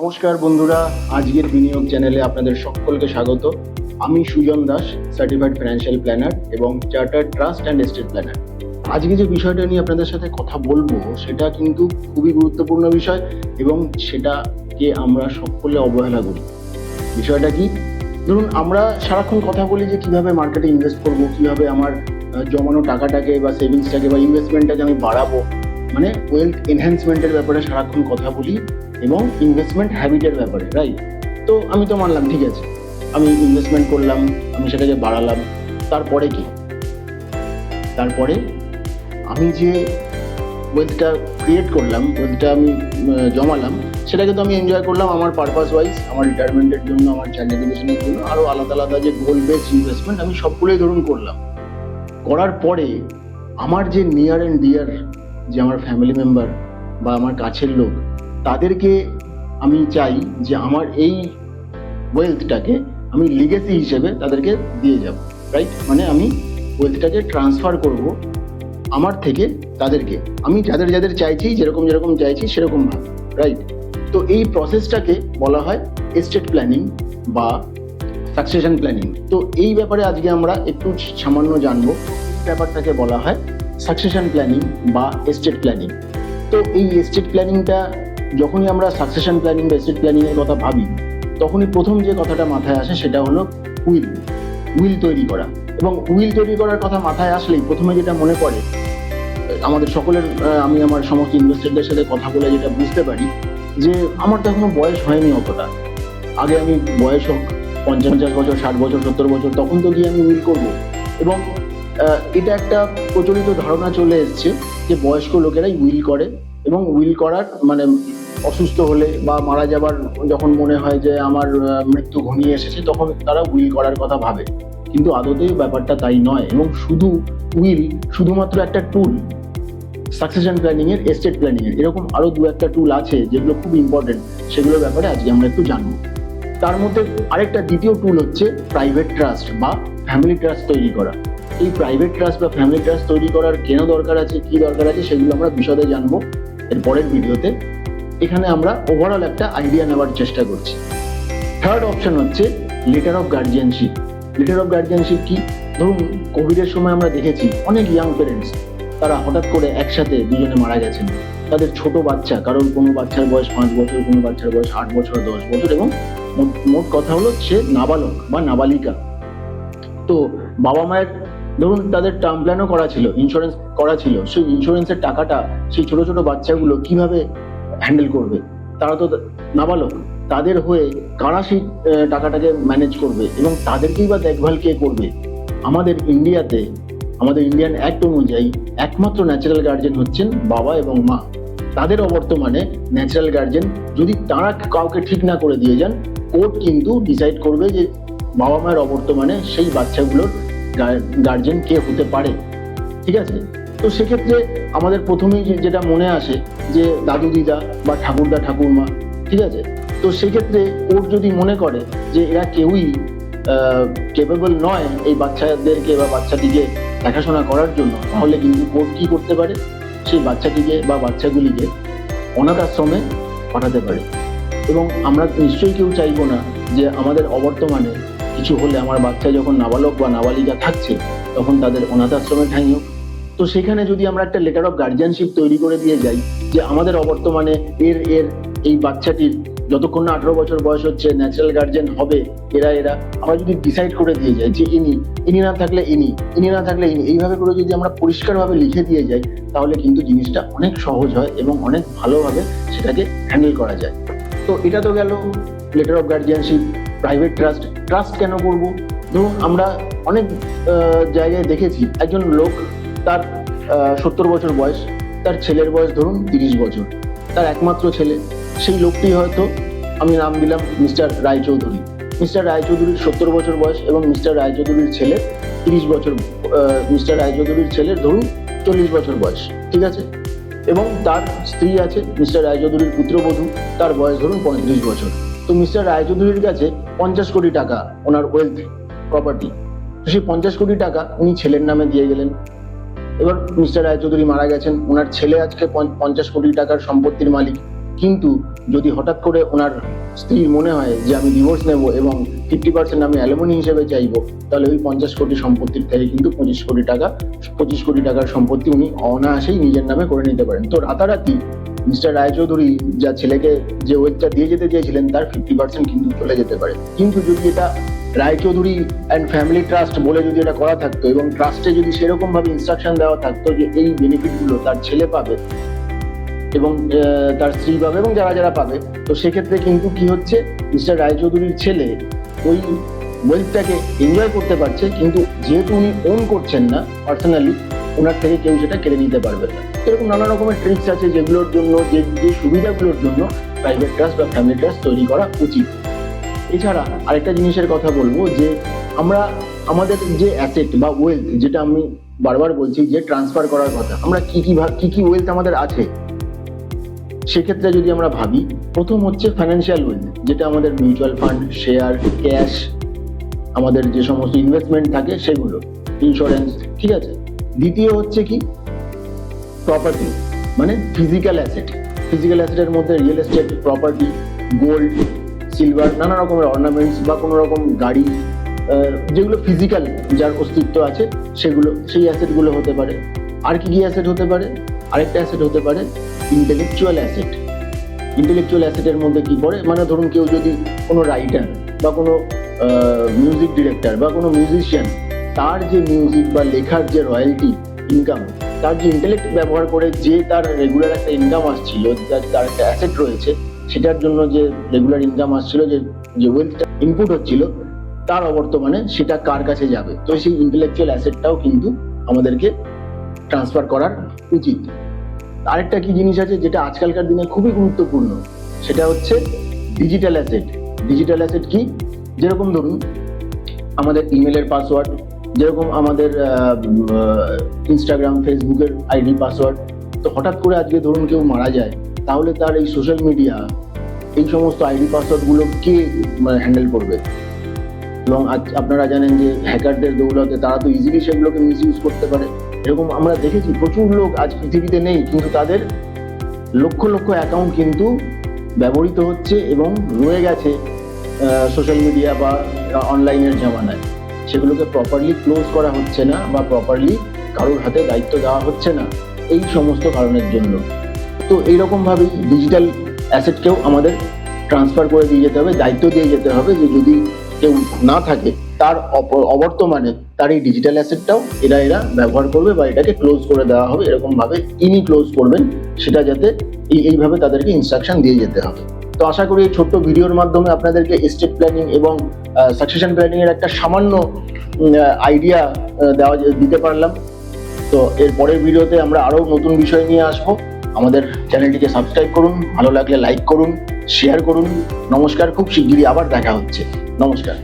নমস্কার বন্ধুরা, আজকের বিনিয়োগ চ্যানেলে আপনাদের সকলকে স্বাগত। আমি Sujan Das, certified financial planner এবং chartered trust and estate planner. আজকে যে বিষয়টা নিয়ে আপনাদের সাথে কথা বলবো সেটা কিন্তু খুবই গুরুত্বপূর্ণ বিষয় এবং সেটাকে আমরা সকলে অবহেলা করি। বিষয়টা কি? ধরুন, আমরা সারাক্ষণ কথা বলি যে কিভাবে মার্কেটে ইনভেস্ট করবো, কিভাবে আমার জমানো টাকাটাকে বা সেভিংসটাকে বা ইনভেস্টমেন্টটাকে আমি বাড়াবো, মানে ওয়েলথ এনহ্যান্সমেন্টের ব্যাপারে সারাক্ষণ কথা বলি এবং ইনভেস্টমেন্ট হ্যাবিটের ব্যাপারে, রাইট? তো আমি তো মানলাম, ঠিক আছে, আমি ইনভেস্টমেন্ট করলাম, আমি সেটাকে বাড়ালাম, তারপরে কি? তারপরে আমি যে ওয়েলথটা ক্রিয়েট করলাম, ওয়েলথটা আমি জমালাম, সেটাকে তো আমি এনজয় করলাম আমার পারপাস ওয়াইজ, আমার রিটায়ারমেন্টের জন্য, আমার চাইল্ড এডুকেশনের জন্য, আরও আলাদা আলাদা যে গোল বেসড ইনভেস্টমেন্ট আমি সবগুলোই ধরুন করলাম। করার পরে আমার যে নিয়ার অ্যান্ড ডিয়ার, যে আমার ফ্যামিলি মেম্বার বা আমার কাছের লোক, তাদেরকে আমি চাই যে আমার এই ওয়েলথটাকে আমি লিগেসি হিসেবে তাদেরকে দিয়ে যাব, রাইট? মানে আমি ওয়েলথটাকে ট্রান্সফার করব আমার থেকে তাদেরকে, আমি যাদের যাদের চাইছি, যেরকম যেরকম চাইছি সেরকম ভাবে, রাইট? তো এই প্রসেসটাকে বলা হয় এস্টেট প্ল্যানিং বা সাকসেশন প্ল্যানিং। তো এই ব্যাপারে আজকে আমরা একটু সামান্য জানবো। ব্যাপারটাকে বলা হয় সাকসেশন প্ল্যানিং বা এস্টেট প্ল্যানিং। তো এই এস্টেট প্ল্যানিংটা যখনই আমরা সাকসেশন প্ল্যানিং বা এস্টেট প্ল্যানিংয়ের কথা ভাবি, তখনই প্রথম যে কথাটা মাথায় আসে সেটা হলো উইল তৈরি করা। এবং উইল তৈরি করার কথা মাথায় আসলেই প্রথমে যেটা মনে পড়ে আমাদের সকলের, আমি আমার সমস্ত ইনভেস্টরদের সাথে কথা বলে যেটা বুঝতে পারি যে আমার তো এখনো বয়স হয়নি অতটা। আগে আমি বয়স হোক 50 বছর, 60 বছর, 70 বছর, তখন তো গিয়ে আমি উইল করবো। এবং এটা একটা প্রচলিত ধারণা চলে এসছে যে বয়স্ক লোকেরাই উইল করে, এবং উইল করার মানে অসুস্থ হলে বা মারা যাবার যখন মনে হয় যে আমার মৃত্যু ঘনিয়ে এসেছে, তখন তারা উইল করার কথা ভাবে। কিন্তু আদতেই ব্যাপারটা তাই নয়। এবং উইল শুধুমাত্র একটা টুল সাকসেশন প্ল্যানিং এর, এস্টেট প্ল্যানিং এর। এরকম আরো দু একটা টুল আছে যেগুলো খুব ইম্পর্টেন্ট, সেগুলোর ব্যাপারে আজকে আমরা একটু জানবো। তার মধ্যে আরেকটা দ্বিতীয় টুল হচ্ছে প্রাইভেট ট্রাস্ট বা ফ্যামিলি ট্রাস্ট তৈরি করা। এই প্রাইভেট ট্রাস্ট বা ফ্যামিলি ট্রাস্ট তৈরি করার কেন দরকার আছে, কি দরকার আছে, সেগুলো আমরা বিশদে জানবো এর পরের ভিডিওতে। এখানে আমরা ওভারঅল একটা আইডিয়া নেওয়ার চেষ্টা করছি। থার্ড অপশন হচ্ছে letter of guardianship. Letter of guardianship কি? ধরুন, কোভিডের সময় আমরা দেখেছি অনেক ইয়াং পেরেন্টস, তারা হঠাৎ করে একসাথে দুজনে মারা গেছেন। তাদের ছোট বাচ্চা, কারণ কোনো বাচ্চার বয়স 5 বছর, কোনো বাচ্চার বয়স 8 বছর, 10 বছর, এবং মোট কথা হলো সে নাবালক বা নাবালিকা। তো বাবা মায়ের ধরুন তাদের টার্ম প্ল্যানও করা ছিল, ইন্স্যুরেন্স করা ছিল, সেই ইন্স্যুরেন্সের টাকাটা সেই ছোট ছোট বাচ্চাগুলো কিভাবে হ্যান্ডেল করবে? তারা তো নাবালক, তাদের হয়ে কারা সেই টাকাটাকে ম্যানেজ করবে এবং তাদেরকেই বা দেখভাল কে করবে? আমাদের ইন্ডিয়াতে, আমাদের ইন্ডিয়ান অ্যাক্ট অনুযায়ী একমাত্র ন্যাচারাল গার্জেন হচ্ছেন বাবা এবং মা। তাদের অবর্তমানে ন্যাচারাল গার্জেন যদি তারা কাউকে ঠিক না করে দিয়ে যান, কোর্ট কিন্তু ডিসাইড করবে যে বাবা মায়ের অবর্তমানে সেই বাচ্চাগুলোর গার্জেন কে হতে পারে, ঠিক আছে? তো সেক্ষেত্রে আমাদের প্রথমেই যেটা মনে আসে যে দাদু দিদা বা ঠাকুরদা ঠাকুরমা, ঠিক আছে? তো সেক্ষেত্রে কোর্ট যদি মনে করে যে এরা কেউই কেপেবল নয় এই বাচ্চাদেরকে বা বাচ্চাটিকে দেখাশোনা করার জন্য, তাহলে কিন্তু কোর্ট কি করতে পারে? সেই বাচ্চাটিকে বা বাচ্চাগুলিকে অনাথ আশ্রমে পাঠাতে পারে। এবং আমরা নিশ্চয়ই কেউ চাইবো না যে আমাদের অবর্তমানে কিছু হলে আমার বাচ্চা যখন নাবালক বা নাবালিকা থাকছে তখন তাদের অনাথ আশ্রমে ঠাঁই হোক। তো সেখানে যদি আমরা একটা লেটার অফ গার্জিয়ানশিপ তৈরি করে দিয়ে যাই যে আমাদের অবর্তমানে এই বাচ্চাটির যতক্ষণ না 18 বছর বয়স হচ্ছে ন্যাচারাল গার্জেন হবে এরা, আমরা যদি ডিসাইড করে দিয়ে যাই যে ইনি না থাকলে ইনি না থাকলে ইনি, এইভাবে করে যদি আমরা পরিষ্কারভাবে লিখে দিয়ে যাই, তাহলে কিন্তু জিনিসটা অনেক সহজ হয় এবং অনেক ভালোভাবে সেটাকে হ্যান্ডেল করা যায়। তো এটা তো গেল letter of guardianship. Private trust কেন করব? ধরুন, আমরা অনেক জায়গায় দেখেছি একজন লোক, তার 70 বছর বয়স, তার ছেলের বয়স ধরুন 30 বছর, তার একমাত্র ছেলে। সেই লোকটি হয়তো, আমি নাম দিলাম মিস্টার রায়চৌধুরী। মিস্টার রায়চৌধুরীর 70 বছর বয়স এবং মিস্টার রায়চৌধুরীর ছেলের 30 বছর, মিস্টার রায়চৌধুরীর ছেলের ধরুন 40 বছর বয়স, ঠিক আছে? এবং তার স্ত্রী আছে, মিস্টার রায়চৌধুরীর পুত্রবধূ, তার বয়স ধরুন 35 বছর। তো মিস্টার রায়চৌধুরীর কাছে 50 কোটি টাকা ওনার ওয়েলথ প্রপার্টি। তো সেই 50 কোটি টাকা উনি ছেলের নামে দিয়ে গেলেন। এবার মিস্টার রায়চৌধুরী মারা গেছেন, ওনার ছেলে আজকে 50 কোটি টাকার সম্পত্তির মালিক। কিন্তু যদি হঠাৎ করে ওনার স্ত্রীর মনে হয় যে আমি ডিভোর্স নেব এবং 50% আমি অ্যালিমনি হিসেবে চাইবো, তাহলে ওই 50 কোটি সম্পত্তির থেকে কিন্তু 25 কোটি টাকার সম্পত্তি উনি অনায়াসেই নিজের নামে করে নিতে পারেন। তো রাতারাতি মিস্টার রায়চৌধুরী যা ছেলেকে যে ওয়েলথটা দিয়ে যেতে চেয়েছিলেন তার 50% কিন্তু চলে যেতে পারে। কিন্তু যদি এটা রায়চৌধুরী অ্যান্ড ফ্যামিলি ট্রাস্ট বলে যদি এটা করা থাকতো এবং ট্রাস্টে যদি সেরকম ভাবে ইনস্ট্রাকশন দেওয়া থাকতো যে এই বেনিফিটগুলো তার ছেলে পাবে এবং তার স্ত্রী পাবে এবং যারা যারা পাবে, তো সেক্ষেত্রে কিন্তু কি হচ্ছে, মিস্টার রায়চৌধুরীর ছেলে ওই ওয়েলথটাকে এনজয় করতে পারছে, কিন্তু যেহেতু উনি ওন করছেন না পার্সোনালি, ওনার থেকে কেউ সেটা কেড়ে নিতে পারবে না। এরকম নানা রকমের ট্রিক্স আছে যেগুলোর জন্য, যে সুবিধাগুলোর জন্য প্রাইভেট ট্রাস্ট বা ফ্যামিলি ট্রাস্ট তৈরি করা উচিত। এছাড়া আরেকটা জিনিসের কথা বলবো যে আমরা আমাদের যে অ্যাসেট বা ওয়েলথ, যেটা আমি বারবার বলছি যে ট্রান্সফার করার কথা, আমরা কি কি ওয়েলথ আমাদের আছে, সেক্ষেত্রে যদি আমরা ভাবি, প্রথম হচ্ছে ফাইন্যান্সিয়াল ওয়েলথ, যেটা আমাদের মিউচুয়াল ফান্ড, শেয়ার, ক্যাশ, আমাদের যে সমস্ত ইনভেস্টমেন্ট থাকে সেগুলো, ইন্স্যুরেন্স, ঠিক আছে। দ্বিতীয় হচ্ছে কি, প্রপার্টি, মানে ফিজিক্যাল অ্যাসেট। ফিজিক্যাল অ্যাসেটের মধ্যে real estate, property, gold, silver, নানা রকমের অর্নামেন্টস বা কোনো রকম গাড়ি, যেগুলো ফিজিক্যাল, যার অস্তিত্ব আছে সেগুলো, সেই অ্যাসেটগুলো হতে পারে। আর কি কি অ্যাসেট হতে পারে? আরেকটা অ্যাসেট হতে পারে ইন্টেলেকচুয়াল অ্যাসেট। ইন্টেলেকচুয়াল অ্যাসেটের মধ্যে কি পড়ে, মানে ধরুন কেউ যদি কোনো রাইটার বা কোনো মিউজিক ডিরেক্টর বা কোনো মিউজিশিয়ান, তার যে মিউজিক বা লেখার যে রয়্যালটি ইনকাম, তার যে ইন্টেলেক্ট ব্যবহার করে যে তার রেগুলার একটা ইনকাম আসছিল, তার একটা অ্যাসেট রয়েছে, সেটার জন্য যে রেগুলার ইনকাম আসছিল, যে ওয়েলথটা ইনপুট হচ্ছিল, তার অবর্তমানে সেটা কার কাছে যাবে? তো সেই ইন্টেলেকচুয়াল অ্যাসেটটাও কিন্তু আমাদেরকে ট্রান্সফার করার উচিত। আরেকটা কি জিনিস আছে যেটা আজকালকার দিনে খুবই গুরুত্বপূর্ণ, সেটা হচ্ছে ডিজিটাল অ্যাসেট। ডিজিটাল অ্যাসেট কি? যেরকম ধরুন আমাদের ইমেলের পাসওয়ার্ড, যেরকম আমাদের ইনস্টাগ্রাম, ফেসবুকের আইডি পাসওয়ার্ড। তো হঠাৎ করে আজকে ধরুন কেউ মারা যায়, তাহলে তার এই সোশ্যাল মিডিয়া, এই সমস্ত আইডি পাসওয়ার্ডগুলো কে হ্যান্ডেল করবে? এবং আপনারা জানেন যে হ্যাকারদের দৌলতে তারা তো ইজিলি সেগুলোকে মিস ইউজ করতে পারে। এরকম আমরা দেখেছি প্রচুর লোক আজ পৃথিবীতে নেই, কিন্তু তাদের লক্ষ লক্ষ অ্যাকাউন্ট কিন্তু ব্যবহৃত হচ্ছে এবং রয়ে গেছে সোশ্যাল মিডিয়া বা অনলাইনের জামানায়। সেগুলোকে প্রপারলি ক্লোজ করা হচ্ছে না বা প্রপারলি কারোর হাতে দায়িত্ব দেওয়া হচ্ছে না, এই সমস্ত কারণের জন্য। তো এইরকমভাবেই ডিজিটাল অ্যাসেটকেও আমাদের ট্রান্সফার করে দিয়ে যেতে হবে, দায়িত্ব দিয়ে যেতে হবে যে যদি কেউ না থাকে, তার অবর্তমানে তার এই ডিজিটাল অ্যাসেটটাও এরা ব্যবহার করবে বা এটাকে ক্লোজ করে দেওয়া হবে। এরকম ভাবে ইনি ক্লোজ করবেন, সেটা যাতে এইভাবে তাদেরকে ইনস্ট্রাকশন দিয়ে যেতে হবে। তো আশা করি এই ছোট্ট ভিডিওর মাধ্যমে আপনাদেরকে এস্টেট প্ল্যানিং এবং সাকসেশন প্ল্যানিং এর একটা সামান্য আইডিয়া দিতে পারলাম। তো এর পরের ভিডিওতে আমরা আরো নতুন বিষয় নিয়ে আসবো। আমাদের চ্যানেলটিকে সাবস্ক্রাইব করুন, ভালো লাগলে লাইক করুন, শেয়ার করুন। নমস্কার, খুব শিগগিরই আবার দেখা হচ্ছে। নমস্কার।